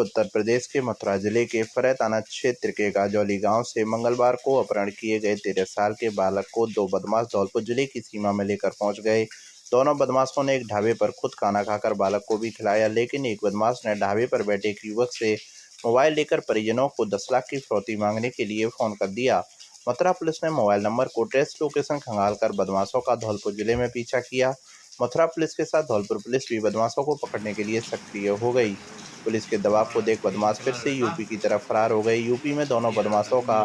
उत्तर प्रदेश के मथुरा जिले के फरह थाना क्षेत्र के गाजौली गांव से मंगलवार को अपहरण किए गए 13 साल के बालक को दो बदमाश धौलपुर जिले की सीमा में लेकर पहुंच गए। दोनों बदमाशों ने एक ढाबे पर खुद खाना खाकर बालक को भी खिलाया, लेकिन एक बदमाश ने ढाबे पर बैठे एक युवक से मोबाइल लेकर परिजनों को 10 लाख की फिरौती मांगने के लिए फोन कर दिया। मथुरा पुलिस ने मोबाइल नंबर को ट्रेस लोकेशन खंगालकर बदमाशों का धौलपुर जिले में पीछा किया। मथुरा पुलिस के साथ धौलपुर पुलिस भी बदमाशों को पकड़ने के लिए सक्रिय हो गई। पुलिस के दबाव को देख बदमाश फिर से यूपी की तरफ फरार हो गए। यूपी में दोनों बदमाशों का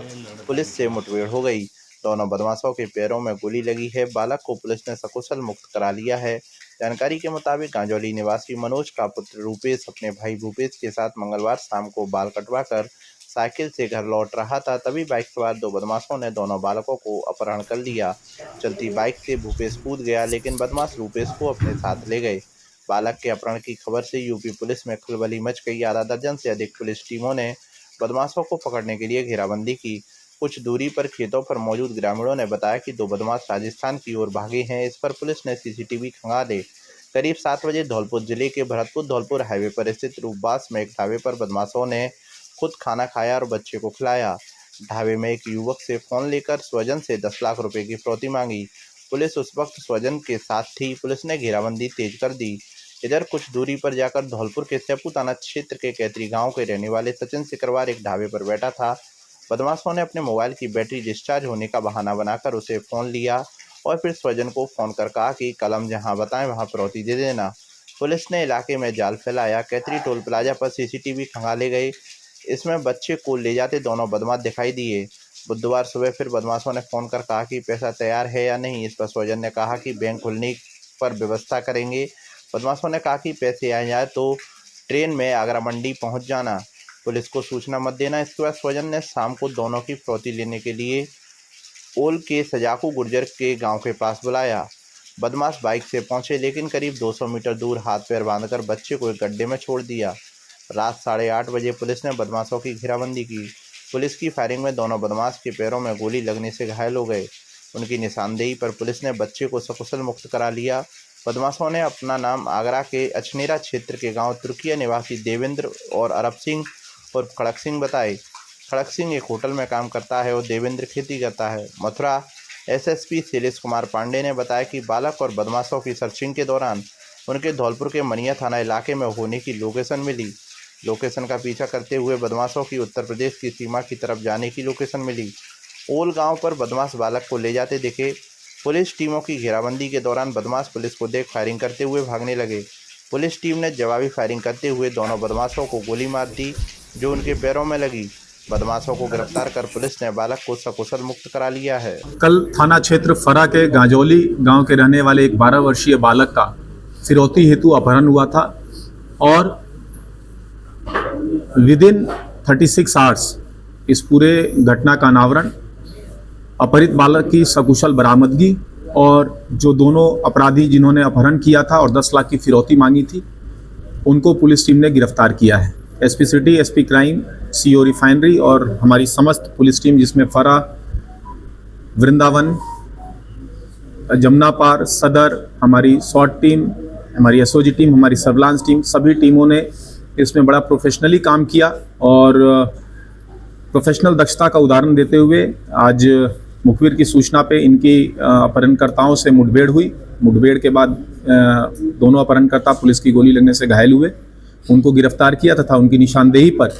पुलिस से मुठभेड़ हो गई। दोनों बदमाशों के पैरों में गोली लगी है। बालक को पुलिस ने सकुशल मुक्त करा लिया है। जानकारी के मुताबिक गाजौली निवासी मनोज का पुत्र रूपेश अपने भाई भूपेश के साथ मंगलवार शाम को बाल कटवाकर साइकिल से घर लौट रहा था, तभी बाइक सवार दो बदमाशों ने दोनों बालकों को अपहरण कर लिया। चलती बाइक से भूपेश कूद गया, लेकिन बदमाश रूपेश को अपने साथ ले गए। बालक के अपहरण की खबर से यूपी पुलिस में खलबली मच गई। आधा दर्जन से अधिक पुलिस टीमों ने बदमाशों को पकड़ने के लिए घेराबंदी की। कुछ दूरी पर खेतों पर मौजूद ग्रामीणों ने बताया कि दो बदमाश राजस्थान की ओर भागे हैं। इस पर पुलिस ने सीसीटीवी खंगाले। करीब 7 बजे धौलपुर जिले के भरतपुर धौलपुर हाईवे पर स्थित रूपबास में एक ढाबे पर बदमाशों ने खुद खाना खाया और बच्चे को खिलाया। ढाबे में एक युवक से फोन लेकर स्वजन से 10 लाख रुपए की फिरौती मांगी। पुलिस उस वक्त स्वजन के साथ थी। पुलिस ने घेराबंदी तेज कर दी। इधर कुछ दूरी पर जाकर धौलपुर के सेपू थाना क्षेत्र के कैतरी गांव के रहने वाले सचिन सिकरवार एक ढाबे पर बैठा था। बदमाशों ने अपने मोबाइल की बैटरी डिस्चार्ज होने का बहाना बनाकर उसे फोन लिया और फिर स्वजन को फोन कर कहा कि कलम जहां बताएं वहां फिरौती दे देना। पुलिस ने इलाके में जाल फैलाया। कैतरी टोल प्लाजा पर सीसीटीवी खंगाले गए। इसमें बच्चे को ले जाते दोनों बदमाश दिखाई दिए। बुधवार सुबह फिर बदमाशों ने फोन कर कहा कि पैसा तैयार है या नहीं। इस पर स्वजन ने कहा कि बैंक खुलने पर व्यवस्था करेंगे। बदमाशों ने कहा कि पैसे आ जाए तो ट्रेन में आगरा मंडी पहुंच जाना, पुलिस को सूचना मत देना। इसके बाद स्वजन ने शाम को दोनों की फिरौती लेने के लिए ओल के सजाकू गुर्जर के गांव के पास बुलाया। बदमाश बाइक से पहुंचे, लेकिन करीब 200 मीटर दूर हाथ पैर बांधकर बच्चे को एक गड्ढे में छोड़ दिया। रात 8:30 बजे पुलिस ने बदमाशों की घेराबंदी की। पुलिस की फायरिंग में दोनों बदमाश के पैरों में गोली लगने से घायल हो गए। उनकी निशानदेही पर पुलिस ने बच्चे को सकुशल मुक्त करा लिया। बदमाशों ने अपना नाम आगरा के अछनेरा क्षेत्र के गांव तुर्किया निवासी देवेंद्र और अरब सिंह और खड़क सिंह बताए। खड़क सिंह एक होटल में काम करता है और देवेंद्र खेती करता है। मथुरा एसएसपी शैलेश कुमार पांडे ने बताया कि बालक और बदमाशों की सर्चिंग के दौरान उनके धौलपुर के मनिया थाना इलाके में होने की लोकेशन मिली। लोकेशन का पीछा करते हुए बदमाशों की उत्तर प्रदेश की सीमा की तरफ जाने की लोकेशन मिली। ओल गांव पर बदमाश बालक को ले जाते दिखे। पुलिस टीमों की घेराबंदी के दौरान बदमाश पुलिस को देख फायरिंग करते हुए भागने लगे। पुलिस टीम ने जवाबी फायरिंग करते हुए दोनों बदमाशों को गोली मार दी, जो उनके पैरों में लगी। बदमाशों को गिरफ्तार कर पुलिस ने बालक को सकुशल मुक्त करा लिया है। कल थाना क्षेत्र फरा के गाजौली गांव के रहने वाले एक 12 वर्षीय बालक का फिरौती हेतु अपहरण हुआ था और विदिन 36 आवर्स इस पूरे घटना का अनावरण, अपहरित बालक की सकुशल बरामदगी और जो दोनों अपराधी जिन्होंने अपहरण किया था और 10 लाख की फिरौती मांगी थी, उनको पुलिस टीम ने गिरफ्तार किया है। SP city, SP crime, CO refinery और हमारी समस्त पुलिस टीम, जिसमें फरा, वृंदावन, जमुना पार, सदर, हमारी स्वाट टीम, हमारी एसओजी टीम, हमारी सर्विलांस टीम, सभी टीमों ने इसमें बड़ा प्रोफेशनली काम किया और प्रोफेशनल दक्षता का उदाहरण देते हुए आज मुखबिर की सूचना पे इनकी अपहरणकर्ताओं से मुठभेड़ हुई। मुठभेड़ के बाद दोनों अपहरणकर्ता पुलिस की गोली लगने से घायल हुए। उनको गिरफ्तार किया तथा उनकी निशानदेही पर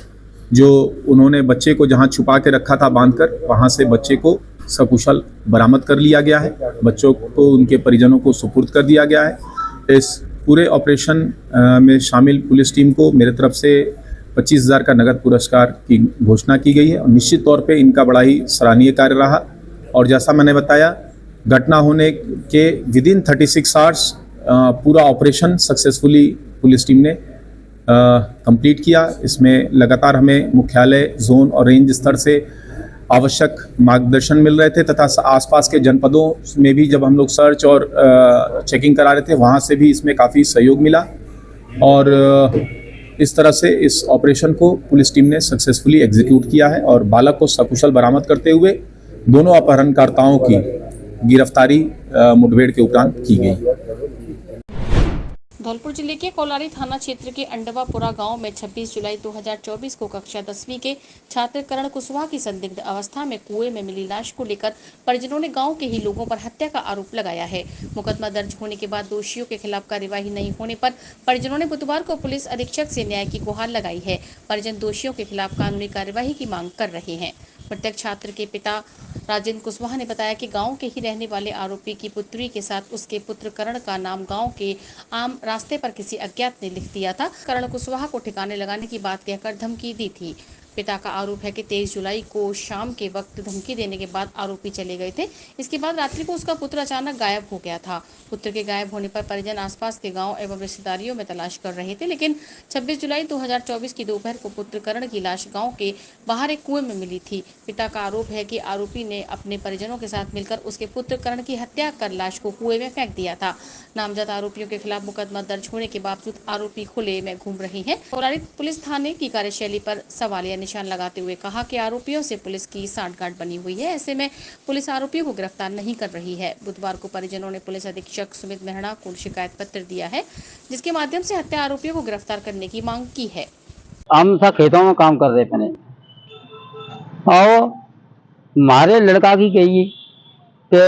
जो उन्होंने बच्चे को जहां छुपा के रखा था बांधकर, वहां से बच्चे को सकुशल बरामद कर लिया गया है। बच्चों को उनके परिजनों को सुपुर्द कर दिया गया है। इस पूरे ऑपरेशन में शामिल पुलिस टीम को मेरे तरफ से 25,000 का नगद पुरस्कार की घोषणा की गई है और निश्चित तौर पे इनका बड़ा ही सराहनीय कार्य रहा। और जैसा मैंने बताया, घटना होने के विदिन 36 आवर्स पूरा ऑपरेशन सक्सेसफुली पुलिस टीम ने कंप्लीट किया। इसमें लगातार हमें मुख्यालय, जोन और रेंज स्तर से आवश्यक मार्गदर्शन मिल रहे थे तथा आसपास के जनपदों में भी जब हम लोग सर्च और चेकिंग करा रहे थे, वहाँ से भी इसमें काफ़ी सहयोग मिला और इस तरह से इस ऑपरेशन को पुलिस टीम ने सक्सेसफुली एग्जीक्यूट किया है और बालक को सकुशल बरामद करते हुए दोनों अपहरणकर्ताओं की गिरफ्तारी मुठभेड़ के उपरांत की गई। धौलपुर जिले के कोलारी थाना क्षेत्र के अंडवापुरा गांव में 26 जुलाई 2024 को कक्षा 10वीं के छात्र करण कुशवाहा की संदिग्ध अवस्था में कुएं में मिली लाश को लेकर परिजनों ने गांव के ही लोगों पर हत्या का आरोप लगाया है। मुकदमा दर्ज होने के बाद दोषियों के खिलाफ कार्यवाही नहीं होने पर परिजनों ने बुधवार को पुलिस अधीक्षक से न्याय की गुहार लगाई है। परिजन दोषियों के खिलाफ कानूनी कार्यवाही की मांग कर रहे हैं। मृतक छात्र के पिता राजेंद्र कुशवाहा ने बताया कि गांव के ही रहने वाले आरोपी की पुत्री के साथ उसके पुत्र करण का नाम गांव के आम रास्ते पर किसी अज्ञात ने लिख दिया था। करण कुशवाहा को ठिकाने लगाने की बात कहकर धमकी दी थी। पिता का आरोप है कि 23 जुलाई को शाम के वक्त धमकी देने के बाद आरोपी चले गए थे। इसके बाद रात्रि को उसका पुत्र अचानक गायब हो गया था। पुत्र के गायब होने पर परिजन आसपास के गांव एवं रिश्तेदारियों में तलाश कर रहे थे, लेकिन 26 जुलाई 2024 की दोपहर को पुत्र करण की लाश गांव के बाहर एक कुएं में मिली थी। पिता का आरोप है कि आरोपी ने अपने परिजनों के साथ मिलकर उसके पुत्र करण की हत्या कर लाश को कुएं में फेंक दिया था। नामजद आरोपियों के खिलाफ मुकदमा दर्ज होने के बावजूद आरोपी खुले में घूम रहे हैं। कोलारी पुलिस थाने की कार्यशैली पर सवालिया निशान लगाते हुए कहा कि आरोपियों से पुलिस की सांठगांठ बनी हुई है, ऐसे में पुलिस आरोपियों को गिरफ्तार नहीं कर रही है। बुधवार को परिजनों ने पुलिस अधीक्षक सुमित मेहरा को शिकायत पत्र दिया है, जिसके माध्यम से हत्या आरोपियों को गिरफ्तार करने की मांग की है। हम सब खेतों में काम कर रहे थे और हमारे लड़का की कही कि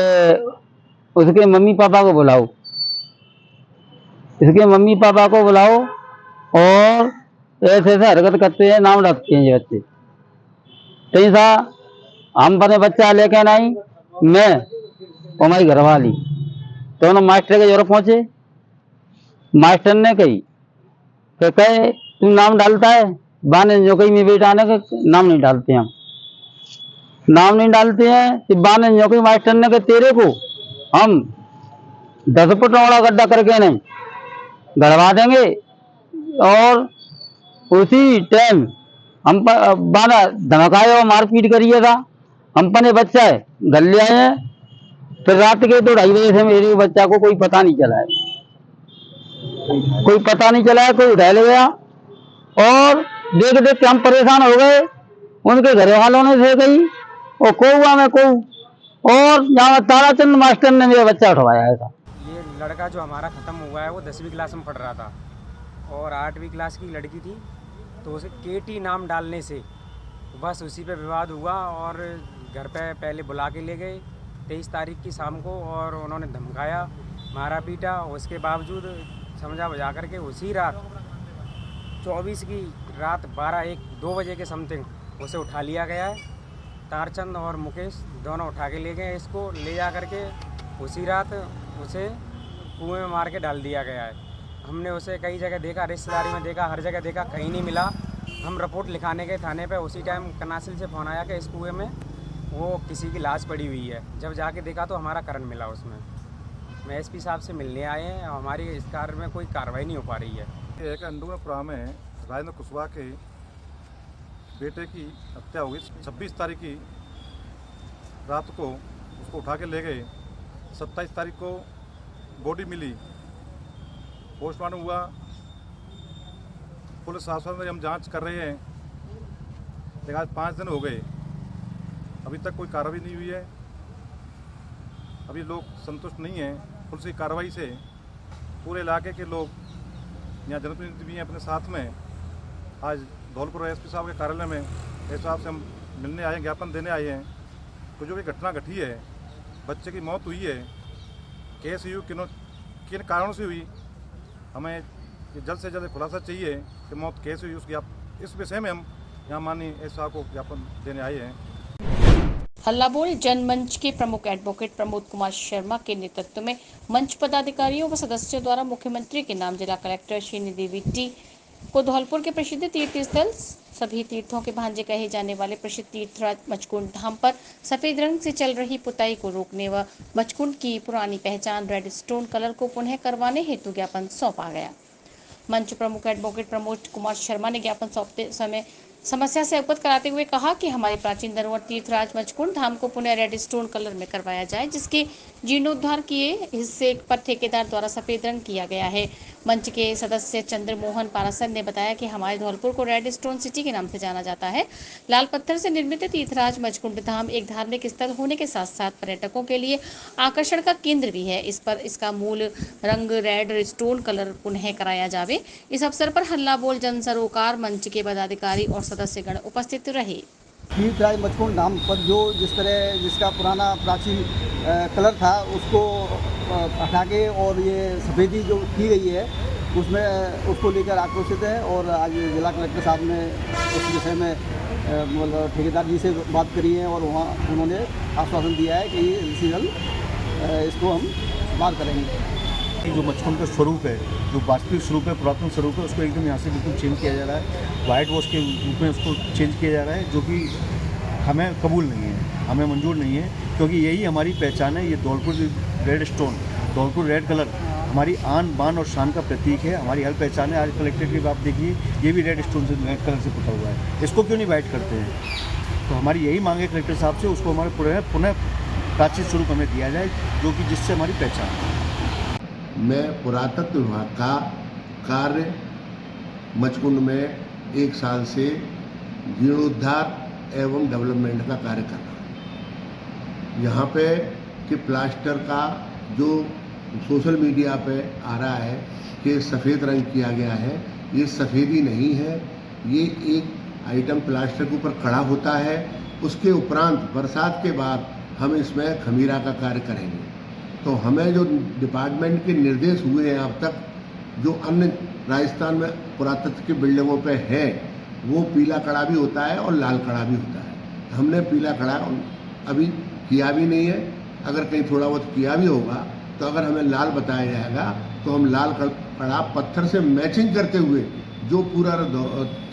उसके मम्मी पापा को बुलाओ, इसके मम्मी पापा को बुलाओ और ऐसे ऐसे हरकत करते हैं, नाम रखते हैं ये बच्चे। कहीं सा हम अपने बच्चा लेके नहीं, मैं और हमारी घरवाली दोनों मास्टर के जरूर पहुंचे। मास्टर ने कही कि कहे तू नाम डालता है, बाने जो कही में बेटा ने नाम नहीं डालते, हम नाम नहीं डालते हैं। कि बाने जो कही मास्टर ने कहा तेरे को हम 10 फुट वाला गड्ढा करके नहीं गड़वा देंगे। और उसी टाइम हम बाना धमकाया और मारपीट करिए था। हम अपने बच्चा है घर ले आए हैं, फिर रात के 2-2:30 बजे से मेरे बच्चा को कोई पता नहीं चला है, कोई पता नहीं चला है, कोई उठा ले गया। और देख देख के हम परेशान हो गए। उनके घर वालों ने से गई और कौआ में कौ और यहाँ ताराचंद मास्टर ने मेरा बच्चा उठवाया है। ये लड़का जो हमारा ख़त्म हुआ है वो 10वीं क्लास में पढ़ रहा था और 8वीं क्लास की लड़की थी, तो उसे केटी नाम डालने से बस उसी पे विवाद हुआ और घर पे पहले बुला के ले गए 23 तारीख की शाम को और उन्होंने धमकाया, मारा पीटा। उसके बावजूद समझा बुझा करके उसी रात 24 की रात 12-1-2 बजे के समथिंग उसे उठा लिया गया है। तारचंद और मुकेश दोनों उठा के ले गए, इसको ले जा करके उसी रात उसे कुएं में मार के डाल दिया गया है। हमने उसे कई जगह देखा, रिश्तेदारी में देखा, हर जगह देखा, कहीं नहीं मिला। हम रिपोर्ट लिखाने गए थाने पे, उसी टाइम कनासिल से फ़ोन आया कि इस कुएं में वो किसी की लाश पड़ी हुई है। जब जाके देखा तो हमारा करण मिला उसमें। मैं एसपी साहब से मिलने आए हैं और हमारी इस कार्य में कोई कार्रवाई नहीं हो पा रही है। एक अंडवापुरा में राजेंद्र कुशवाहा के बेटे की हत्या हुई 26 तारीख की रात को, उसको उठा के ले गए। 27 तारीख को बॉडी मिली, पोस्टमार्टम हुआ, पुलिस शासन में हम जांच कर रहे हैं, लेकिन आज 5 दिन हो गए, अभी तक कोई कार्रवाई नहीं हुई है। अभी लोग संतुष्ट नहीं हैं पुलिस की कार्रवाई से। पूरे इलाके के लोग, यहाँ जनप्रतिनिधि भी हैं अपने साथ में, आज धौलपुर एसपी साहब के कार्यालय में एसपी साहब से हम मिलने आए हैं, ज्ञापन देने आए हैं। तो जो भी घटना घटी है, बच्चे की मौत हुई है, केस हुई किन कारणों से हुई, हमें जल्द से जल्द खुलासा चाहिए कि मौत कैसे हुई उसकी। इस विषय में हम यहाँ माननीय एसपी साहब को ज्ञापन देने आए हैं। हल्ला बोल जनमंच के प्रमुख एडवोकेट प्रमोद कुमार शर्मा के नेतृत्व में मंच पदाधिकारियों व सदस्यों द्वारा मुख्यमंत्री के नाम जिला कलेक्टर श्री देवी टी को धौलपुर के प्रसिद्ध तीर्थ स्थल सभी तीर्थों के भांजे कहे जाने वाले प्रसिद्ध तीर्थराज मचकुंड धाम पर सफेद रंग से चल रही पुताई को रोकने व मचकुंड की पुरानी पहचान रेड स्टोन कलर को पुनः करवाने हेतु ज्ञापन सौंपा गया। मंच प्रमुख एडवोकेट प्रमोद कुमार शर्मा ने ज्ञापन सौंपते समय समस्या से अवगत कराते हुए कहा कि हमारे प्राचीन धरोहर तीर्थराज मचकुंड धाम को पुनः रेड स्टोन कलर में करवाया जाए, जिसके जीर्णोद्धार किए हिस्से पर ठेकेदार द्वारा सफेद रंग किया गया है। मंच के सदस्य चंद्रमोहन पारासर ने बताया कि हमारे धौलपुर को रेड स्टोन सिटी के नाम से जाना जाता है। लाल पत्थर से निर्मित तीर्थराज मचकुंड धाम एक धार्मिक स्थल होने के साथ साथ पर्यटकों के लिए आकर्षण का केंद्र भी है। इस पर इसका मूल रंग रेड स्टोन कलर पुनः कराया जावे। इस अवसर पर हल्ला बोल जन सरोकार मंच के पदाधिकारी और सदस्यगण उपस्थित रहे। तीर्थराज मचकुंड धाम पर जो जिसका पुराना प्राचीन कलर था उसको हटा के और ये सफ़ेदी जो की गई है उसमें उसको लेकर आक्रोशित है। और आज जिला कलेक्टर साहब ने उस विषय में मतलब ठेकेदार जी से बात करी है और वहाँ उन्होंने आश्वासन दिया है कि ये शीघ्र इसको हम बात करेंगे। जो मचकुंड का स्वरूप है, जो वास्तविक स्वरूप है, पुरातन स्वरूप है, उसको एकदम यहाँ से बिल्कुल चेंज किया जा रहा है। वाइट वॉश के रूप में उसको चेंज किया जा रहा है, जो कि हमें कबूल नहीं है, हमें मंजूर नहीं है, क्योंकि यही हमारी पहचान है। ये Dholpur red stone, Dholpur red colour हमारी आन बान और शान का प्रतीक है, हमारी हर पहचान है। आज कलेक्ट्रेट की आप देखिए, ये भी रेड स्टोन से रेड कलर से पुता हुआ है, इसको क्यों नहीं वाइट करते हैं? तो हमारी यही मांग है कलेक्टर साहब से, उसको हमारे पुनः प्राचीन स्वरूप हमें दिया जाए, जो कि जिससे हमारी पहचान है। मैं पुरातत्व विभाग का कार्य मचकुंड में 1 साल से जीर्णोद्धार एवं डेवलपमेंट का कार्य कर रहा हूँ। यहाँ पे कि प्लास्टर का जो सोशल मीडिया पे आ रहा है कि सफ़ेद रंग किया गया है, ये सफ़ेदी नहीं है। ये एक आइटम प्लास्टर के ऊपर खड़ा होता है, उसके उपरांत बरसात के बाद हम इसमें खमीरा का कार्य करेंगे। तो हमें जो डिपार्टमेंट के निर्देश हुए हैं अब तक, जो अन्य राजस्थान में पुरातत्व की बिल्डिंगों पे है, वो पीला कड़ा भी होता है और लाल कड़ा भी होता है। हमने पीला कड़ा अभी किया भी नहीं है। अगर कहीं थोड़ा बहुत किया भी होगा तो अगर हमें लाल बताया जाएगा तो हम लाल कड़ा पत्थर से मैचिंग करते हुए, जो पूरा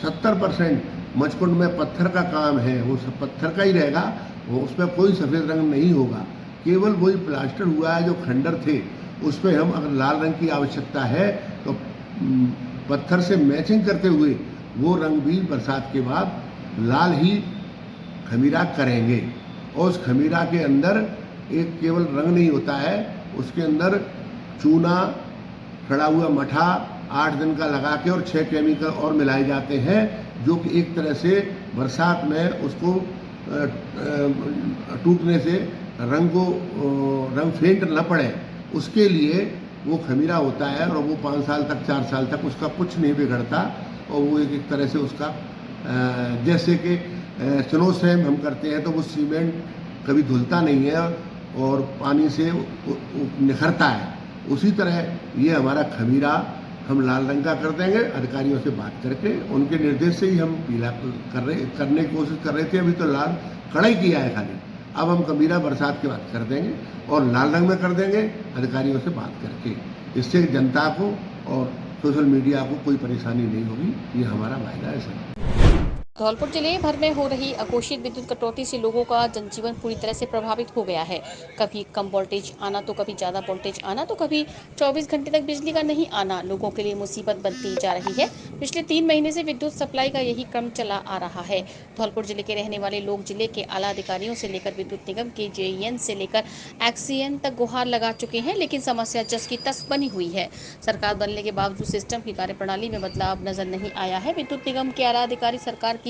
70% मचकुंड में पत्थर का काम है वो सब पत्थर का ही रहेगा, वो उसमें कोई सफ़ेद रंग नहीं होगा। केवल वही प्लास्टर हुआ है जो खंडर थे, उस पर हम अगर लाल रंग की आवश्यकता है तो पत्थर से मैचिंग करते हुए वो रंग भी बरसात के बाद लाल ही खमीरा करेंगे। और उस खमीरा के अंदर एक केवल रंग नहीं होता है, उसके अंदर चूना, खड़ा हुआ मठा 8 दिन का लगा के और 6 केमिकल और मिलाए जाते हैं, जो कि एक तरह से बरसात में उसको टूटने से रंग फेंट न पड़े, उसके लिए वो खमीरा होता है। और वो 5 साल तक 4 साल तक उसका कुछ नहीं बिगड़ता। और वो एक तरह से उसका जैसे कि स्नो स्लैम हम करते हैं तो वो सीमेंट कभी धुलता नहीं है और पानी से निखरता है, उसी तरह ये हमारा खमीरा हम लाल रंग का कर देंगे। अधिकारियों से बात करके उनके निर्देश से ही हम पीला करने की कोशिश कर रहे थे। अभी तो लाल कड़ा ही किया है खाली, अब हम खमीरा बरसात के बाद कर देंगे और लाल रंग में कर देंगे अधिकारियों से बात करके। इससे जनता को और सोशल मीडिया को कोई परेशानी नहीं होगी, ये हमारा वायदा है सर। धौलपुर जिले भर में हो रही अघोषित विद्युत कटौती से लोगों का जनजीवन पूरी तरह से प्रभावित हो गया है। कभी कम वोल्टेज आना तो कभी ज्यादा वोल्टेज आना तो कभी 24 घंटे तक बिजली का नहीं आना लोगों के लिए मुसीबत बनती जा रही है। पिछले 3 महीने से विद्युत सप्लाई का यही क्रम चला आ रहा है। धौलपुर जिले के रहने वाले लोग जिले के आला अधिकारियों से लेकर विद्युत निगम के JEN से लेकर एक्सीएन तक गुहार लगा चुके हैं, लेकिन समस्या जस की तस बनी हुई है। सरकार बनने के बावजूद सिस्टम की कार्यप्रणाली में बदलाव नजर नहीं आया है। विद्युत निगम के आला अधिकारी सरकार की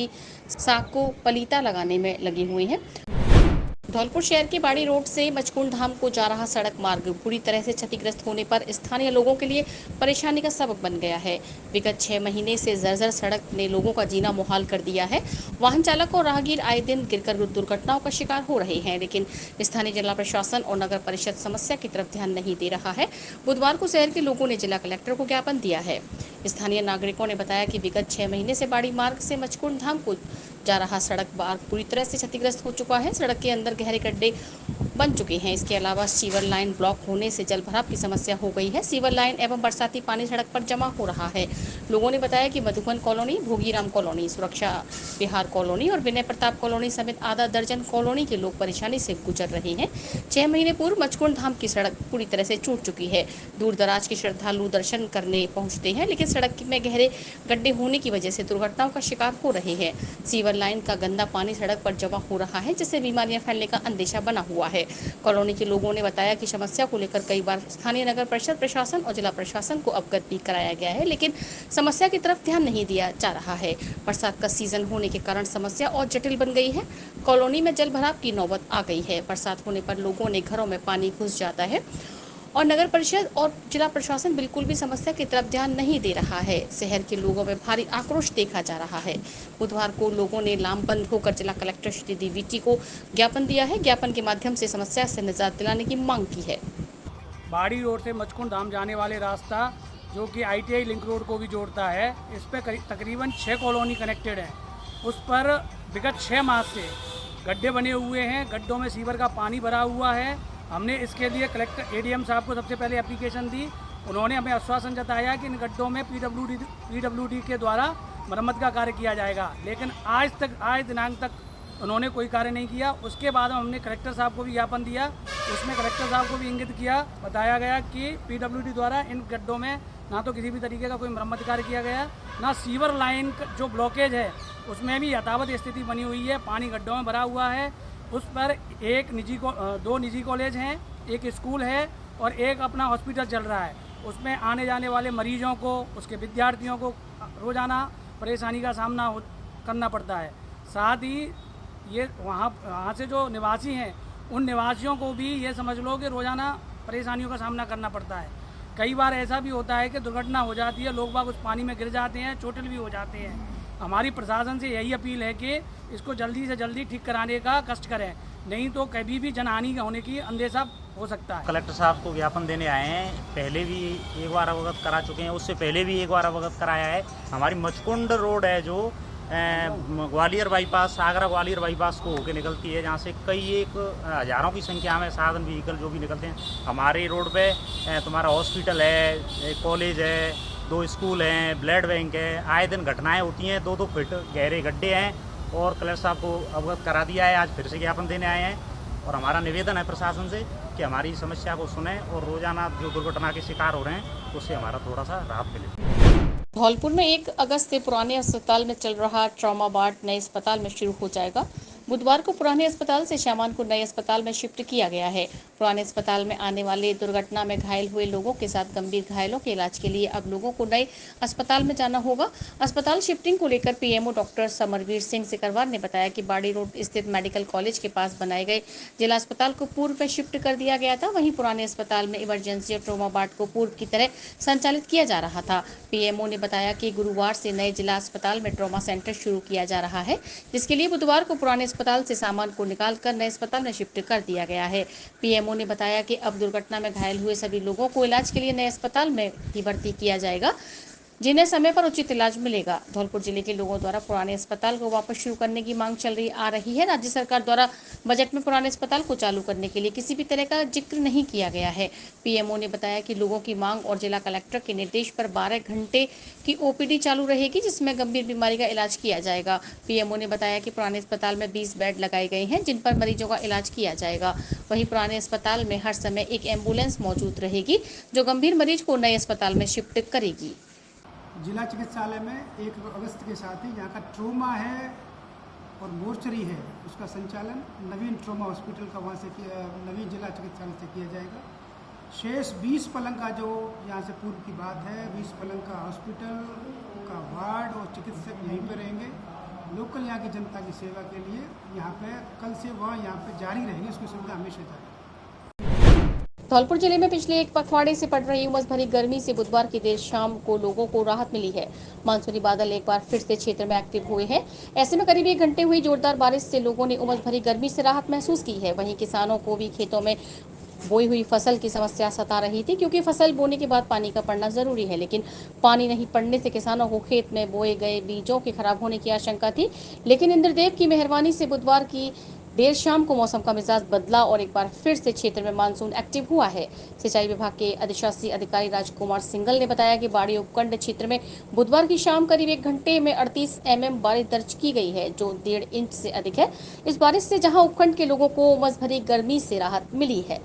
साख को पलीता लगाने में लगे हुए हैं। धौलपुर शहर के बाड़ी रोड से मचकुंड धाम को जा रहा सड़क मार्ग पूरी तरह से क्षतिग्रस्त होने पर स्थानीय लोगों के लिए परेशानी का सबब बन गया है। विगत 6 महीने से जर्जर सड़क ने लोगों का जीना मुहाल कर दिया है। वाहन चालक और राहगीर आए दिन गिरकर दुर्घटनाओं का शिकार हो रहे हैं, लेकिन स्थानीय जिला प्रशासन और नगर परिषद समस्या की तरफ ध्यान नहीं दे रहा है। बुधवार को शहर के लोगों ने जिला कलेक्टर को ज्ञापन दिया है। स्थानीय नागरिकों ने बताया कि विगत 6 महीने से बाड़ी मार्ग से मचकुंड धाम को जा रहा सड़क मार्ग पूरी तरह से क्षतिग्रस्त हो चुका है। सड़क के अंदर गहरे गड्ढे बन चुके हैं। इसके अलावा सीवर लाइन ब्लॉक होने से जल भराव की समस्या हो गई है। सीवर लाइन एवं बरसाती पानी सड़क पर जमा हो रहा है। लोगों ने बताया कि मधुबन कॉलोनी, भोगीराम कॉलोनी, सुरक्षा विहार कॉलोनी और विनय प्रताप कॉलोनी समेत आधा दर्जन कॉलोनी के लोग परेशानी से गुजर रहे हैं। 6 महीने पूर्व मचकुंड धाम की सड़क पूरी तरह से टूट चुकी है। दूर दराज के श्रद्धालु दर्शन करने पहुंचते हैं, लेकिन सड़क में गहरे गड्ढे होने की वजह से दुर्घटनाओं का शिकार हो रहे हैं। सीवर लाइन का गंदा पानी सड़क पर जमा हो रहा है, जिससे बीमारियां फैलने का अंदेशा बना हुआ है। कॉलोनी के लोगों ने बताया कि समस्या को लेकर कई बार स्थानीय नगर परिषद प्रशासन और जिला प्रशासन को अवगत भी कराया गया है, लेकिन समस्या की तरफ ध्यान नहीं दिया जा रहा है। बरसात का सीजन होने के कारण समस्या और जटिल बन गई है। कॉलोनी में जल भराव की नौबत आ गई है। बरसात होने पर लोगों ने घरों में पानी घुस जाता है और नगर परिषद और जिला प्रशासन बिल्कुल भी समस्या की तरफ ध्यान नहीं दे रहा है। शहर के लोगों में भारी आक्रोश देखा जा रहा है। बुधवार को लोगों ने लामबंद होकर जिला कलेक्टर श्री DVT को ज्ञापन दिया है। ज्ञापन के माध्यम से समस्या से निजात दिलाने की मांग की है। बाड़ी रोड से मचकुंड धाम जाने वाले रास्ता जो कि ITI लिंक रोड को भी जोड़ता है, इस पर तकरीबन 6 कॉलोनी कनेक्टेड है। उस पर विगत 6 माह से गड्ढे बने हुए हैं, गड्ढों में सीवर का पानी भरा हुआ है। हमने इसके लिए कलेक्टर ADM साहब को सबसे पहले एप्लीकेशन दी। उन्होंने हमें आश्वासन जताया कि इन गड्ढों में PWD के द्वारा मरम्मत का कार्य किया जाएगा, लेकिन आज दिनांक तक उन्होंने कोई कार्य नहीं किया। उसके बाद हमने कलेक्टर साहब को भी ज्ञापन दिया। उसमें कलेक्टर साहब को भी इंगित किया, बताया गया कि PWD द्वारा इन गड्ढों में ना तो किसी भी तरीके का कोई मरम्मत कार्य किया गया, ना सीवर लाइन जो ब्लॉकेज है उसमें भी यथावत स्थिति बनी हुई है। पानी गड्ढों में भरा हुआ है। उस पर 2 निजी कॉलेज हैं, एक स्कूल है और एक अपना हॉस्पिटल चल रहा है। उसमें आने जाने वाले मरीजों को, उसके विद्यार्थियों को रोज़ाना परेशानी का सामना करना पड़ता है। साथ ही ये वहाँ से जो निवासी हैं उन निवासियों को भी ये समझ लो कि रोज़ाना परेशानियों का सामना करना पड़ता है। कई बार ऐसा भी होता है कि दुर्घटना हो जाती है, लोग बाग उस पानी में गिर जाते हैं, चोटिल भी हो जाते हैं। हमारी प्रशासन से यही अपील है कि इसको जल्दी से जल्दी ठीक कराने का कष्ट करें, नहीं तो कभी भी जनहानि होने की अंदेशा हो सकता है। कलेक्टर साहब को ज्ञापन देने आए हैं। पहले भी एक बार अवगत करा चुके हैं, उससे पहले भी एक बार अवगत कराया है। हमारी मचकुंड रोड है जो ग्वालियर बाईपास, आगरा ग्वालियर बाईपास को होकर निकलती है, जहाँ से कई हज़ारों की संख्या में साधन व्हीकल जो भी निकलते हैं। हमारे रोड पे तुम्हारा हॉस्पिटल है, एक कॉलेज है, 2 स्कूल हैं, ब्लड बैंक है। आए दिन घटनाएं होती हैं, 2-2 फीट गहरे गड्ढे हैं और कलेक्टर साहब को अवगत करा दिया है। आज फिर से ज्ञापन देने आए हैं और हमारा निवेदन है प्रशासन से कि हमारी समस्या को सुने और रोज़ाना जो दुर्घटना के शिकार हो रहे हैं उससे हमारा थोड़ा सा राहत मिले। धौलपुर में 1 अगस्त से पुराने अस्पताल में चल रहा ट्रॉमा वार्ड नए अस्पताल में शुरू हो जाएगा। बुधवार को पुराने अस्पताल से शामान को नए अस्पताल में शिफ्ट किया गया है। पुराने अस्पताल में आने वाले दुर्घटना में घायल हुए लोगों के साथ गंभीर घायलों के इलाज के लिए अब लोगों को नए अस्पताल में जाना होगा। अस्पताल शिफ्टिंग को लेकर PMO डॉक्टर समरवीर सिंह सिकरवार ने बताया कि बाड़ी रोड स्थित मेडिकल कॉलेज के पास बनाए गए जिला अस्पताल को पूर्व में शिफ्ट कर दिया गया था। वहीं पुराने अस्पताल में इमरजेंसी और ट्रॉमा वार्ड को पूर्व की तरह संचालित किया जा रहा था। PMO ने बताया कि गुरुवार से नए जिला अस्पताल में ट्रॉमा सेंटर शुरू किया जा रहा है, जिसके लिए बुधवार को पुराने अस्पताल से सामान को निकालकर नए अस्पताल में शिफ्ट कर दिया गया है। PMO ने बताया कि अब दुर्घटना में घायल हुए सभी लोगों को इलाज के लिए नए अस्पताल में ही भर्ती किया जाएगा, जिन्हें समय पर उचित इलाज मिलेगा। धौलपुर जिले के लोगों द्वारा पुराने अस्पताल को वापस शुरू करने की मांग आ रही है। राज्य सरकार द्वारा बजट में पुराने अस्पताल को चालू करने के लिए किसी भी तरह का जिक्र नहीं किया गया है। PMO ने बताया कि लोगों की मांग और जिला कलेक्टर के निर्देश पर 12 घंटे की OPD चालू रहेगी, जिसमें गंभीर बीमारी का इलाज किया जाएगा। PMO ने बताया कि पुराने अस्पताल में 20 बेड लगाए गए हैं, जिन पर मरीजों का इलाज किया जाएगा। वहीं पुराने अस्पताल में हर समय एक एम्बुलेंस मौजूद रहेगी, जो गंभीर मरीज को नए अस्पताल में शिफ्ट करेगी। जिला चिकित्सालय में 1 अगस्त के साथ ही यहाँ का ट्रोमा है और मोर्चरी है, उसका संचालन नवीन ट्रोमा हॉस्पिटल का वहाँ से नवीन जिला चिकित्सालय से किया जाएगा। शेष 20 पलंग का जो यहाँ से पूर्व की बात है, 20 पलंग का हॉस्पिटल का वार्ड और चिकित्सक यहीं पर रहेंगे। लोकल यहाँ की जनता की सेवा के लिए यहाँ पे कल से वह यहाँ पे जारी रहेगी, उसकी सुविधा हमेशा जारी। धौलपुर जिले में पिछले 1 पखवाड़े से पड़ रही उमस भरी गर्मी से बुधवार की देर शाम को लोगों को राहत मिली है। मानसूनी बादल एक बार फिर से क्षेत्र में एक्टिव हुए हैं। ऐसे में करीब 1 घंटे हुई जोरदार बारिश से लोगों ने उमस भरी गर्मी से राहत महसूस की है। वहीं किसानों को भी खेतों में बोई हुई फसल की समस्या सता रही थी, क्योंकि फसल बोने के बाद पानी का पड़ना जरूरी है, लेकिन पानी नहीं पड़ने से किसानों को खेत में बोए गए बीजों के खराब होने की आशंका थी। लेकिन इंद्रदेव की मेहरबानी से बुधवार की देर शाम को मौसम का मिजाज बदला और एक बार फिर से क्षेत्र में मानसून एक्टिव हुआ है। सिंचाई विभाग के अधिशासी अधिकारी राजकुमार सिंगल ने बताया कि बाड़ी उपखंड क्षेत्र में बुधवार की शाम करीब 1 घंटे में 38 mm बारिश दर्ज की गई है, जो 1.5 इंच से अधिक है। इस बारिश से जहां उपखंड के लोगों को उमस भरी गर्मी से राहत मिली है।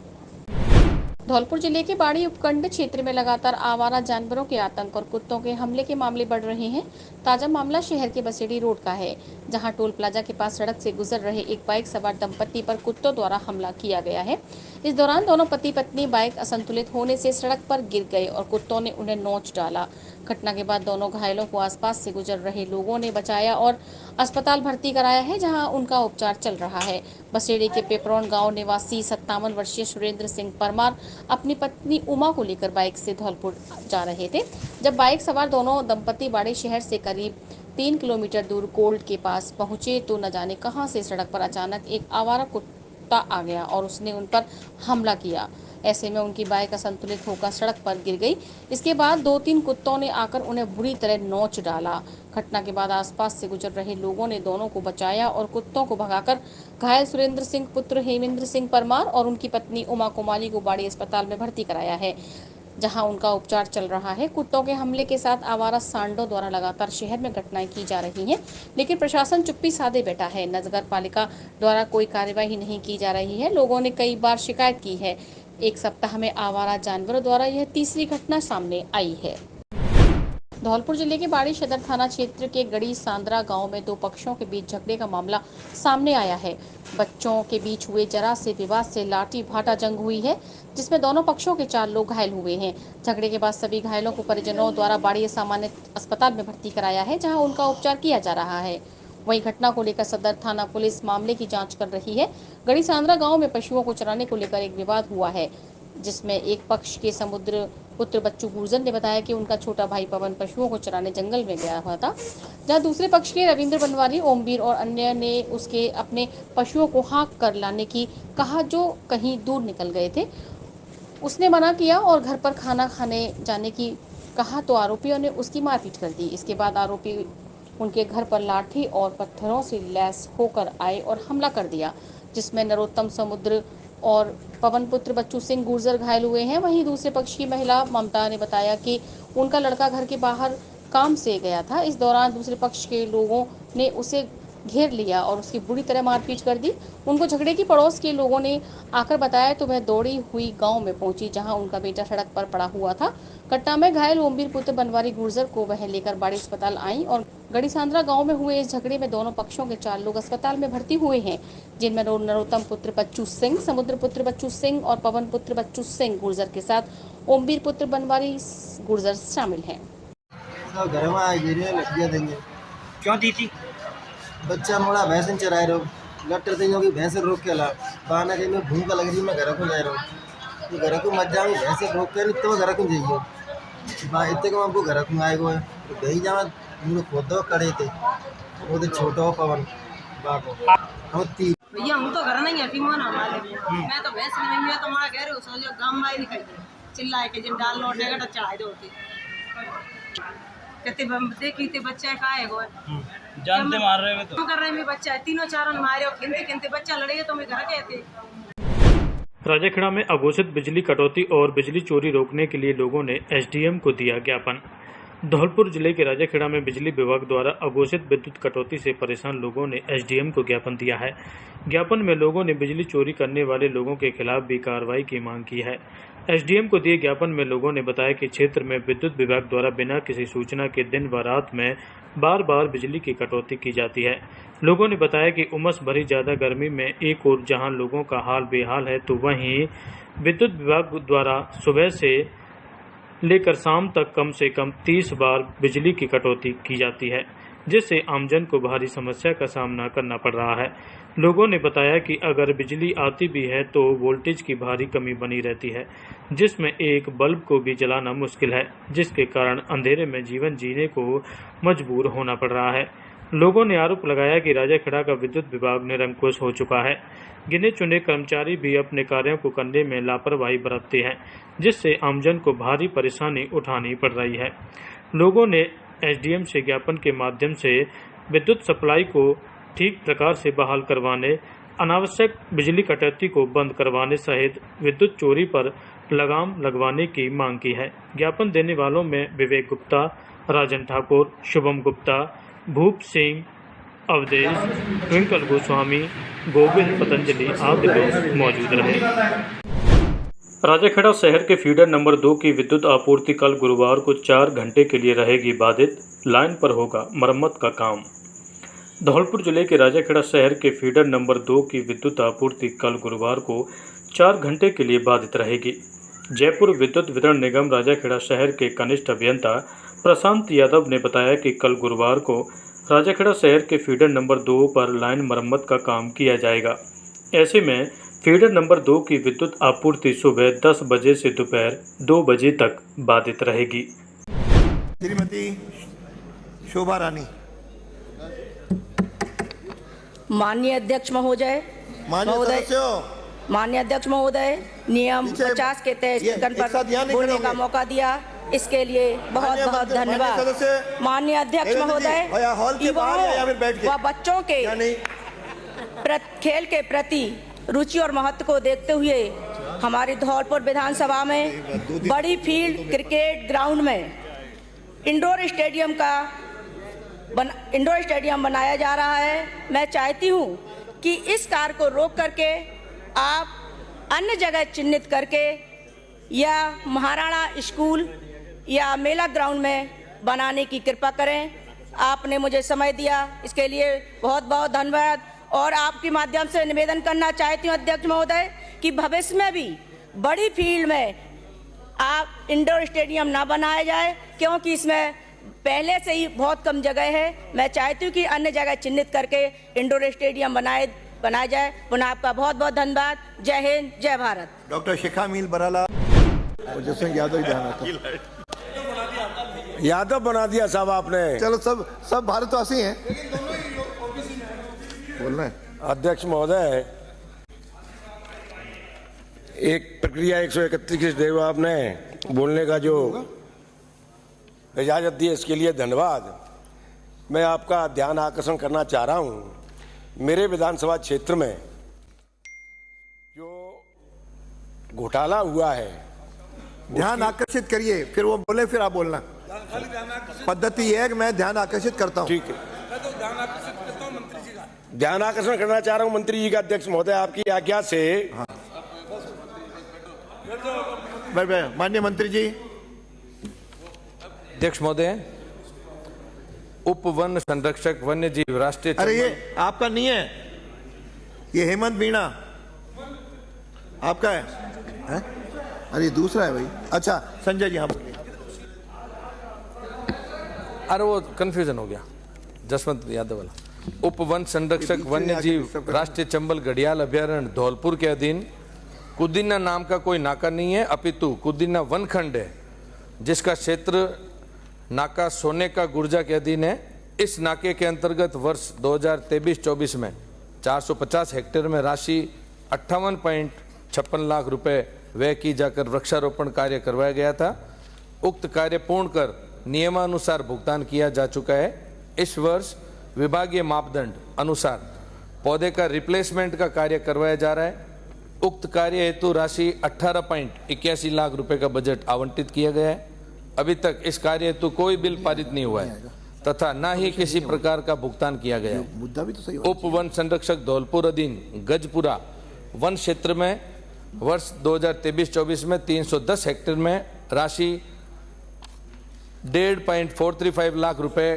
धौलपुर जिले के बाड़ी उपखंड क्षेत्र में लगातार आवारा जानवरों के आतंक और कुत्तों के हमले के मामले बढ़ रहे हैं। ताजा मामला शहर के बसेड़ी रोड का है, जहां टोल प्लाजा के पास सड़क से गुजर रहे एक बाइक सवार दंपत्ति पर कुत्तों द्वारा हमला किया गया है। इस दौरान दोनों पति पत्नी बाइक असंतुलित होने से सड़क पर गिर गए और कुत्तों ने उन्हें नोच डाला। घटना के बाद दोनों घायलों को आसपास से गुजर रहे लोगों ने बचाया और अस्पताल भर्ती कराया है, जहां उनका उपचार चल रहा है। बसेड़ी के पेपरौन गांव निवासी 57 वर्षीय सुरेंद्र सिंह परमार अपनी पत्नी उमा को लेकर बाइक से धौलपुर जा रहे थे। जब बाइक सवार दोनों दंपति बाड़ी शहर से करीब 3 किलोमीटर दूर कोल्ड के पास पहुंचे तो न जाने कहां से सड़क पर अचानक एक आवारा कुत्ता आ गया और उसने उन पर हमला किया। ऐसे में उनकी बाइक असंतुलित होकर सड़क पर गिर गई। इसके बाद 2-3 कुत्तों ने आकर उन्हें बुरी तरह नोच डाला। घटना के बाद आसपास से गुजर रहे लोगों ने दोनों को बचाया और कुत्तों को भगाकर घायल सुरेंद्र सिंह पुत्र हेमेंद्र सिंह परमार और उनकी पत्नी उमा कुमारी को बाड़ी अस्पताल में भर्ती कराया है, जहां उनका उपचार चल रहा है। कुत्तों के हमले के साथ आवारा सांडों द्वारा लगातार शहर में घटनाएं की जा रही हैं, लेकिन प्रशासन चुप्पी साधे बैठा है। नगर पालिका द्वारा कोई कार्यवाही नहीं की जा रही है। लोगों ने कई बार शिकायत की है। एक सप्ताह में आवारा जानवरों द्वारा यह तीसरी घटना सामने आई है। धौलपुर जिले के बाड़ी सदर थाना क्षेत्र के गड़ी सांद्रा गांव में 2 पक्षों के बीच झगड़े का मामला सामने आया है। बच्चों के बीच हुए जरा से विवाद से लाठी भाटा जंग हुई है, जिसमें दोनों पक्षों के 4 लोग घायल हुए हैं। झगड़े के बाद सभी घायलों को परिजनों द्वारा बाड़ी सामान्य अस्पताल में भर्ती कराया है, जहां उनका उपचार किया जा रहा है। वहीं घटना को लेकर सदर थाना पुलिस मामले की जांच कर रही है। गड़ी सांद्रा गांव में पशुओं को चराने को लेकर एक विवाद हुआ है, जिसमें एक पक्ष के समुद्र पुत्र बच्चू गुर्जर ने बताया कि उनका छोटा भाई पवन पशुओं को चराने जंगल में गया हुआ था, जहां दूसरे पक्ष के रविंद्र बनवारी, ओमवीर और अन्य ने उसके अपने पशुओं को हाँक कर लाने की कहा, जो कहीं दूर निकल गए थे। उसने मना किया और घर पर खाना खाने जाने की कहा तो आरोपियों ने उसकी मारपीट कर दी। इसके बाद आरोपी उनके घर पर लाठी और पत्थरों से लैस होकर आए और हमला कर दिया, जिसमें नरोत्तम समुद्र और पवन पुत्र बच्चू सिंह गुर्जर घायल हुए हैं। वहीं दूसरे पक्ष की महिला ममता ने बताया कि उनका लड़का घर के बाहर काम से गया था। इस दौरान दूसरे पक्ष के लोगों ने उसे घेर लिया और उसकी बुरी तरह मारपीट कर दी। उनको झगड़े की पड़ोस के लोगों ने आकर बताया तो वह दौड़ी हुई गांव में पहुंची, जहां उनका बेटा सड़क पर पड़ा हुआ था। घटना में घायल ओमवीर पुत्र बनवारी गुर्जर को वह लेकर बाड़ी अस्पताल आई और गड़ी सांद्रा गांव में हुए इस झगड़े में दोनों पक्षों के 4 लोग अस्पताल में भर्ती हुए हैं, जिनमें नरोत्तम पुत्र बच्चू सिंह, समुद्र पुत्र बच्चू सिंह और पवन पुत्र बच्चू सिंह गुर्जर के साथ ओमवीर पुत्र बनवारी गुर्जर शामिल हैं। घर में आ देंगे क्यों दी थी? बच्चा मोड़ा भैंसन चराए रहो, डॉक्टर देंगे कि भैंस रोक के ला पाना के मैं भूख लग रही, मैं घर को जा रहा हूँ तो घर को मत जाऊँ, भैंस रोक के नहीं तो घर को जाइए इतने को हमको घर को आए गए तो गई जावा मुझे खोदो कड़े थे वो तो छोटा हो पवन बाको हम 3 भैया हूँ तो घर नहीं हटी मोना वाले मैं तो भैंस नहीं मैं तो मारा कह रहे हो सो गांव में नहीं खाई चिल्लाए के जिन डाल लौटेगा तो चढ़ाई दो होती कहते देखी थे बच्चा का है गो जानते मार रहे हैं तो कर रहे हैं बच्चा 3-4 मारे और खिंते बच्चा लड़ेगा तो मैं घर गए थे। राजाखेड़ा में अघोषित बिजली कटौती और बिजली चोरी रोकने के लिए लोगों ने एसडीएम को दिया ज्ञापन। धौलपुर जिले के राजाखेड़ा में बिजली विभाग द्वारा अघोषित विद्युत कटौती से परेशान लोगों ने एसडीएम को ज्ञापन दिया है। ज्ञापन में लोगों ने बिजली चोरी करने वाले लोगों के खिलाफ भी कार्रवाई की मांग की है। एसडीएम को दिए ज्ञापन में लोगों ने बताया कि क्षेत्र में विद्युत विभाग द्वारा बिना किसी सूचना के दिन व रात में बार बार बिजली की कटौती की जाती है। लोगों ने बताया कि उमस भरी ज़्यादा गर्मी में एक ओर जहां लोगों का हाल बेहाल है, तो वहीं विद्युत विभाग द्वारा सुबह से लेकर शाम तक कम से कम 30 बार बिजली की कटौती की जाती है, जिससे आमजन को भारी समस्या का सामना करना पड़ रहा है। लोगों ने बताया कि अगर बिजली आती भी है तो वोल्टेज की भारी कमी बनी रहती है, जिसमें एक बल्ब को भी जलाना मुश्किल है, जिसके कारण अंधेरे में जीवन जीने को मजबूर होना पड़ रहा है। लोगों ने आरोप लगाया कि राजाखेड़ा का विद्युत विभाग निरंकुश हो चुका है। गिने चुने कर्मचारी भी अपने कार्यों को करने में लापरवाही बरतते हैं, जिससे आमजन को भारी परेशानी उठानी पड़ रही है। लोगों ने एसडीएम से ज्ञापन के माध्यम से विद्युत सप्लाई को ठीक प्रकार से बहाल करवाने, अनावश्यक बिजली कटौती को बंद करवाने सहित विद्युत चोरी पर लगाम लगवाने की मांग की है। ज्ञापन देने वालों में विवेक गुप्ता, राजन ठाकुर, शुभम गुप्ता, भूप सिंह, अवधेश, ट्विंकल गोस्वामी, गोविंद पतंजलि आदि लोग मौजूद रहे। राजाखेड़ा शहर के फीडर नंबर 2 की विद्युत आपूर्ति कल गुरुवार को 4 घंटे के लिए रहेगी बाधित। लाइन पर होगा मरम्मत का काम। धौलपुर जिले के राजाखेड़ा शहर के फीडर नंबर 2 की विद्युत आपूर्ति कल गुरुवार को 4 घंटे के लिए बाधित रहेगी। जयपुर विद्युत वितरण निगम राजाखेड़ा शहर के कनिष्ठ अभियंता प्रशांत यादव ने बताया कि कल गुरुवार को राजाखेड़ा शहर के फीडर नंबर 2 पर लाइन मरम्मत का काम किया जाएगा। ऐसे में फीडर नंबर 2 की विद्युत आपूर्ति सुबह 10 बजे से दोपहर 2 बजे तक बाधित रहेगी। श्रीमती शोभा रानी। माननीय अध्यक्ष महोदय, माननीय अध्यक्ष महोदय, नियम 50 के तहत स्थगन पर बोलने का मौका दिया, इसके लिए बहुत बहुत धन्यवाद। माननीय अध्यक्ष महोदय, युवाओं व बच्चों के खेल के प्रति रुचि और महत्व को देखते हुए हमारी धौलपुर विधानसभा में बड़ी फील्ड क्रिकेट ग्राउंड में इंडोर स्टेडियम बनाया जा रहा है। मैं चाहती हूं कि इस कार्य को रोक करके आप अन्य जगह चिन्हित करके या महाराणा स्कूल या मेला ग्राउंड में बनाने की कृपा करें। आपने मुझे समय दिया, इसके लिए बहुत बहुत धन्यवाद। और आपके माध्यम से निवेदन करना चाहती हूँ अध्यक्ष महोदय कि भविष्य में भी बड़ी फील्ड में आप इंडोर स्टेडियम ना बनाया जाए, क्योंकि इसमें पहले से ही बहुत कम जगह है। मैं चाहती हूँ कि अन्य जगह चिन्हित करके इंडोर स्टेडियम बनाया जाए। पुनः आपका बहुत बहुत धन्यवाद। जय हिंद, जय भारत। डॉक्टर शिखा मील बराला और जसवंत यादव यादव बना दिया साहब आपने। चलो सब भारतवासी हैं। बोलना है अध्यक्ष महोदय, एक प्रक्रिया 131 देव आपने बोलने का जो इजाजत दी, इसके लिए धन्यवाद। मैं आपका ध्यान आकर्षण करना चाह रहा हूं, मेरे विधानसभा क्षेत्र में जो घोटाला हुआ है, ध्यान आकर्षित करिए, फिर वो बोले फिर आप बोलना। पद्धति है कि मैं ध्यान आकर्षित करता हूं। ठीक है, ध्यान आकर्षण करना चाह रहा हूं मंत्री जी का। अध्यक्ष महोदय, आपकी आज्ञा से। हाँ। माननीय मंत्री जी। अध्यक्ष महोदय, उप वन संरक्षक वन्य जीव राष्ट्रीय। अरे ये आपका नहीं है, ये हेमंत मीणा आपका है? अरे दूसरा है भाई। अच्छा संजय जी, हाँ बोलिए। अरे वो कंफ्यूजन हो गया, जसवंत यादव वाला। उप वन संरक्षक वन्य जीव राष्ट्रीय चंबल घड़ियाल अभ्यारण्य धौलपुर के अधीन कुदीना नाम का कोई नाका नहीं है, अपितु कुदीना वन खंड है, जिसका क्षेत्र नाका सोने का गुर्जा के अधीन है। इस नाके के अंतर्गत वर्ष 2023-24 में 450 हेक्टेयर में राशि 58.56 लाख रुपए व्यय की जाकर वृक्षारोपण कार्य करवाया गया था। उक्त कार्य पूर्ण कर नियमानुसार भुगतान किया जा चुका है। इस वर्ष विभागीय मापदंड अनुसार पौधे का रिप्लेसमेंट का कार्य करवाया जा रहा है। उक्त कार्य हेतु राशि 18.81 लाख रुपए का बजट आवंटित किया गया है। अभी तक इस कार्य हेतु कोई बिल पारित नहीं हुआ है तथा न ही किसी प्रकार का भुगतान किया गया है। मुद्दा भी तो सही। उप वन संरक्षक धौलपुर अधीन गजपुरा वन क्षेत्र में वर्ष 2023-24 में 310 हेक्टेयर में राशि 1.435 लाख रुपए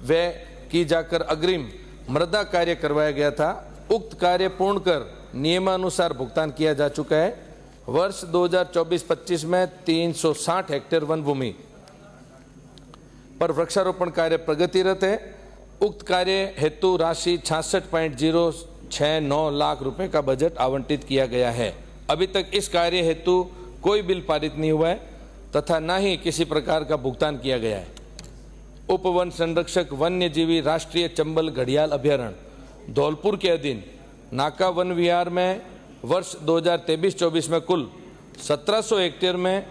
व्यय की जाकर अग्रिम मृदा कार्य करवाया गया था। उक्त कार्य पूर्ण कर नियमानुसार भुगतान किया जा चुका है। वर्ष 2024-25 में 360 हेक्टेयर वन भूमि पर वृक्षारोपण कार्य प्रगतिरत है। उक्त कार्य हेतु राशि 66.069 लाख रुपए का बजट आवंटित किया गया है। अभी तक इस कार्य हेतु कोई बिल पारित नहीं हुआ है तथा न ही किसी प्रकार का भुगतान किया गया है। उप वन संरक्षक वन्य जीवी राष्ट्रीय चंबल घड़ियाल अभ्यारण्य धौलपुर के अधीन नाका वन विहार में वर्ष 2023-24 में कुल 1700 हेक्टेयर में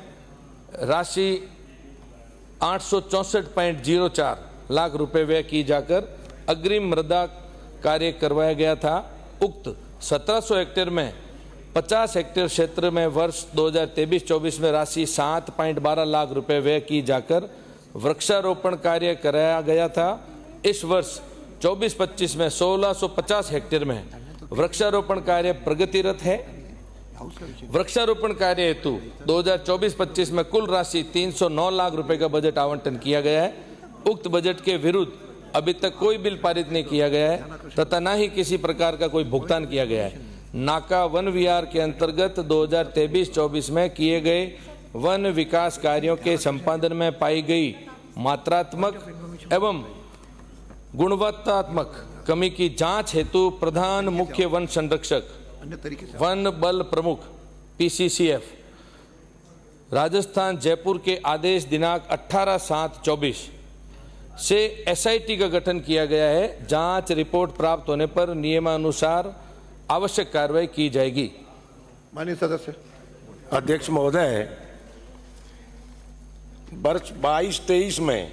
राशि 864.04 लाख रुपए व्यय की जाकर अग्रिम मृदा कार्य करवाया गया था। उक्त 1700 हेक्टेयर में 50 हेक्टेयर क्षेत्र में वर्ष 2023-24 में राशि 7.12 लाख रुपए व्यय की जाकर वृक्षारोपण कार्य कराया गया था। इस वर्ष 24-25 में 1650 हेक्टेयर में वृक्षारोपण कार्य प्रगतिरत है। वृक्षारोपण कार्य हेतु 2024-25 में कुल राशि 309 लाख रुपए का बजट आवंटन किया गया है। उक्त बजट के विरुद्ध अभी तक कोई बिल पारित नहीं किया गया है तथा न ही किसी प्रकार का कोई भुगतान किया गया है। नाका वन विहार के अंतर्गत 2023-24 में किए गए वन विकास कार्यों के संपादन में पाई गई मात्रात्मक एवं गुणवत्तात्मक कमी की जांच हेतु प्रधान मुख्य वन संरक्षक वन बल प्रमुख PCCF राजस्थान जयपुर के आदेश दिनांक 18/7/24 से SIT का गठन किया गया है। जांच रिपोर्ट प्राप्त होने पर नियमानुसार आवश्यक कार्रवाई की जाएगी। माननीय सदस्य। अध्यक्ष महोदय, वर्ष 22-23 में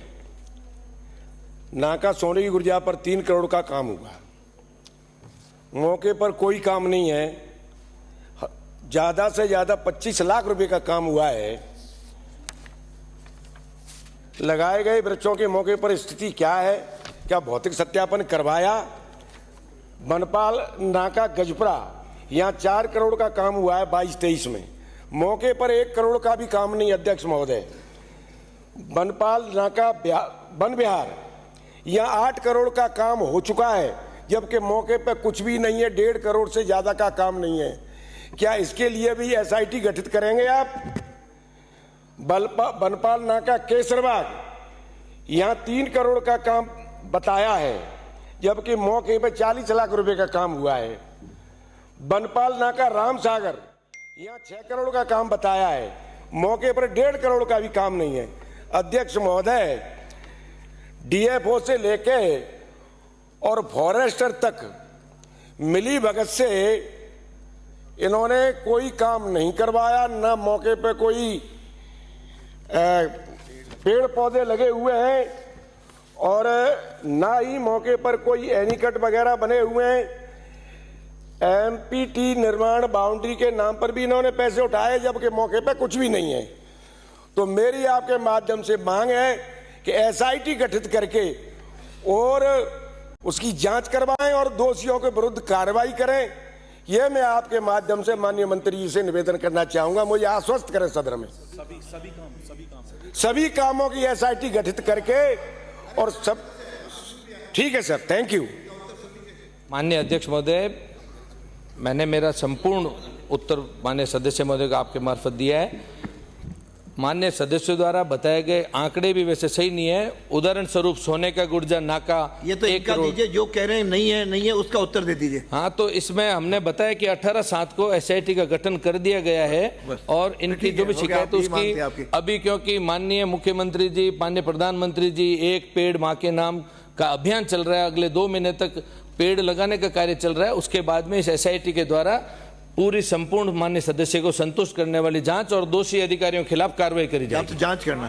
नाका सोने की गुर्जा पर 3 करोड़ का काम हुआ। मौके पर कोई काम नहीं है। ज्यादा से ज्यादा 25 लाख रुपए का काम हुआ है। लगाए गए वृक्षों के मौके पर स्थिति क्या है? क्या भौतिक सत्यापन करवाया? बनपाल नाका गजपरा यहाँ 4 करोड़ का काम हुआ है 22-23 में। मौके पर 1 करोड़ का भी काम नहीं। अध्यक्ष महोदय, बनपाल नाका वन विहार यहाँ 8 करोड़ का काम हो चुका है, जबकि मौके पर कुछ भी नहीं है। 1.5 करोड़ से ज्यादा का काम नहीं है। क्या इसके लिए भी SIT गठित करेंगे आप? बनपाल नाका केसरबाग यहाँ 3 करोड़ का काम बताया है, जबकि मौके पर 40 लाख रुपए का काम हुआ है। बनपाल नाका रामसागर यहाँ 6 करोड़ का काम बताया है, मौके पर 1.5 करोड़ का भी काम नहीं है। अध्यक्ष महोदय, DFO से लेके और फॉरेस्टर तक मिली भगत से इन्होंने कोई काम नहीं करवाया। न मौके पे कोई पेड़ पौधे लगे हुए हैं और ना ही मौके पर कोई एनीकट वगैरह बने हुए हैं। MPT निर्माण बाउंड्री के नाम पर भी इन्होंने पैसे उठाए, जबकि मौके पे कुछ भी नहीं है। तो मेरी आपके माध्यम से मांग है कि SIT गठित करके और उसकी जांच करवाएं और दोषियों के विरुद्ध कार्रवाई करें। यह मैं आपके माध्यम से माननीय मंत्री जी से निवेदन करना चाहूंगा। मुझे आश्वस्त करें सदन में सभी कामों की SIT गठित करके और सब ठीक है सर। Thank you. माननीय अध्यक्ष महोदय, मैंने मेरा संपूर्ण उत्तर माननीय सदस्य महोदय को आपके मार्फत दिया है। माननीय सदस्यों द्वारा बताए गए आंकड़े भी वैसे सही नहीं है। उदाहरण स्वरूप सोने का गुर्जा नाका ये तो 1 करोड़ दीजिए, जो कह रहे हैं नहीं है उसका उत्तर दे दीजिए। हाँ, तो इसमें हमने बताया कि 18/7 को SIT का गठन कर दिया गया है और इनकी जो भी शिकायत उसकी अभी, क्योंकि माननीय मुख्यमंत्री जी, माननीय प्रधानमंत्री जी एक पेड़ माँ के नाम का अभियान चल रहा है। अगले 2 महीने तक पेड़ लगाने का कार्य चल रहा है। उसके बाद में इस SIT के द्वारा पूरी संपूर्ण मान्य सदस्य को संतुष्ट करने वाली जांच और दोषी अधिकारियों के खिलाफ कार्रवाई करी जाएगी। जांच करना